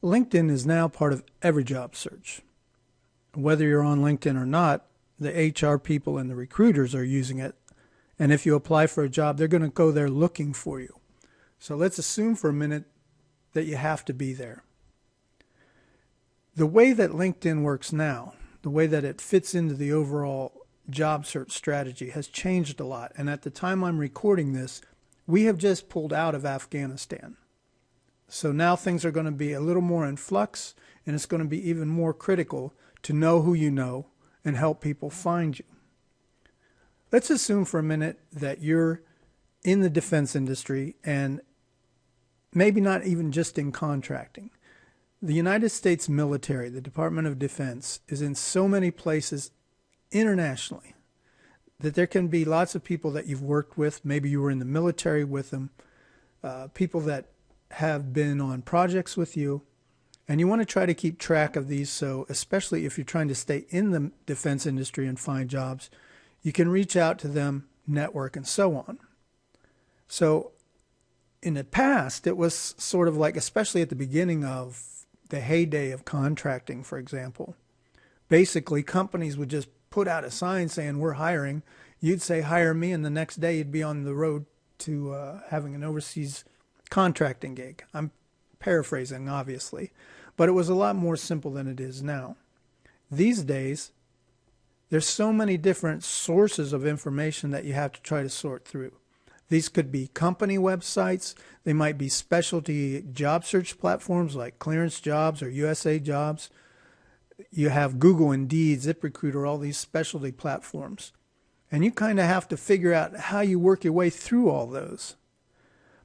LinkedIn is now part of every job search. Whether you're on LinkedIn or not, the HR people and the recruiters are using it. And if you apply for a job, they're going to go there looking for you. So let's assume for a minute that you have to be there. The way that LinkedIn works now, the way that it fits into the overall job search strategy has changed a lot. And at the time I'm recording this, we have just pulled out of Afghanistan. So now things are going to be a little more in flux, and it's going to be even more critical to know who you know and help people find you. Let's assume for a minute that you're in the defense industry and maybe not even just in contracting. The United States military, the Department of Defense, is in so many places internationally that there can be lots of people that you've worked with. Maybe you were in the military with them, people that have been on projects with you, and you want to try to keep track of these. So especially if you're trying to stay in the defense industry and find jobs, you can reach out to them, network, and so on. So in the past, it was sort of like, especially at the beginning of the heyday of contracting, for example, basically companies would just put out a sign saying, we're hiring. You'd say, hire me, and the next day you'd be on the road to having an overseas contracting gig. I'm paraphrasing, obviously, but it was a lot more simple than it is now. These days, there's so many different sources of information that you have to try to sort through. These could be company websites. They might be specialty job search platforms like Clearance Jobs or USA Jobs. You have Google, Indeed, ZipRecruiter, all these specialty platforms. And you kind of have to figure out how you work your way through all those.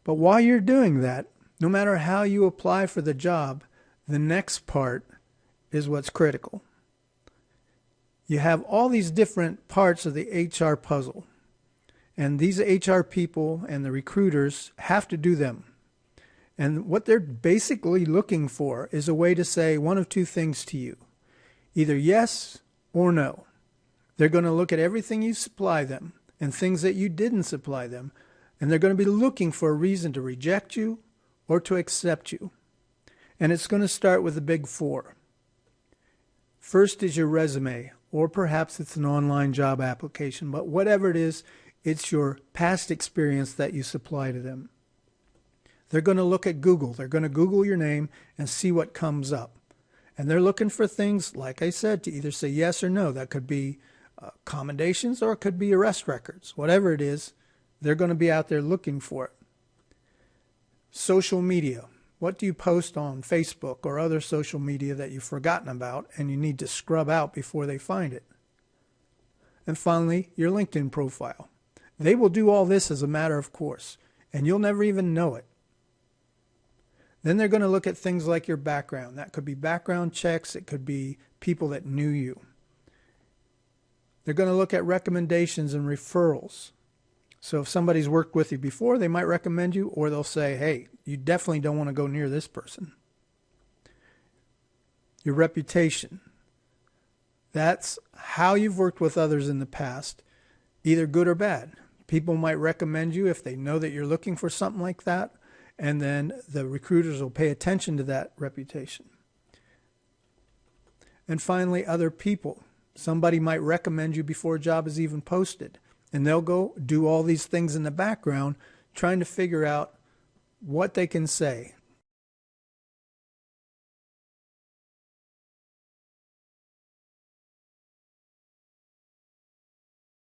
But while you're doing that, no matter how you apply for the job, the next part is what's critical. You have all these different parts of the HR puzzle. And these HR people and the recruiters have to do them. And what they're basically looking for is a way to say one of two things to you. Either yes or no. They're going to look at everything you supply them and things that you didn't supply them. And they're going to be looking for a reason to reject you or to accept you. And it's going to start with the big four. First is your resume, or perhaps it's an online job application. But whatever it is, it's your past experience that you supply to them. They're going to look at Google. They're going to Google your name and see what comes up. And they're looking for things, like I said, to either say yes or no. That could be commendations or it could be arrest records. Whatever it is, they're going to be out there looking for it. Social media. What do you post on Facebook or other social media that you've forgotten about and you need to scrub out before they find it? And finally, your LinkedIn profile. They will do all this as a matter of course, and you'll never even know it. Then they're going to look at things like your background. That could be background checks. It could be people that knew you. They're going to look at recommendations and referrals. So if somebody's worked with you before, they might recommend you, or they'll say, hey, you definitely don't want to go near this person. Your reputation. That's how you've worked with others in the past, either good or bad. People might recommend you if they know that you're looking for something like that, and then the recruiters will pay attention to that reputation. And finally, other people. Somebody might recommend you before a job is even posted, and they'll go do all these things in the background trying to figure out what they can say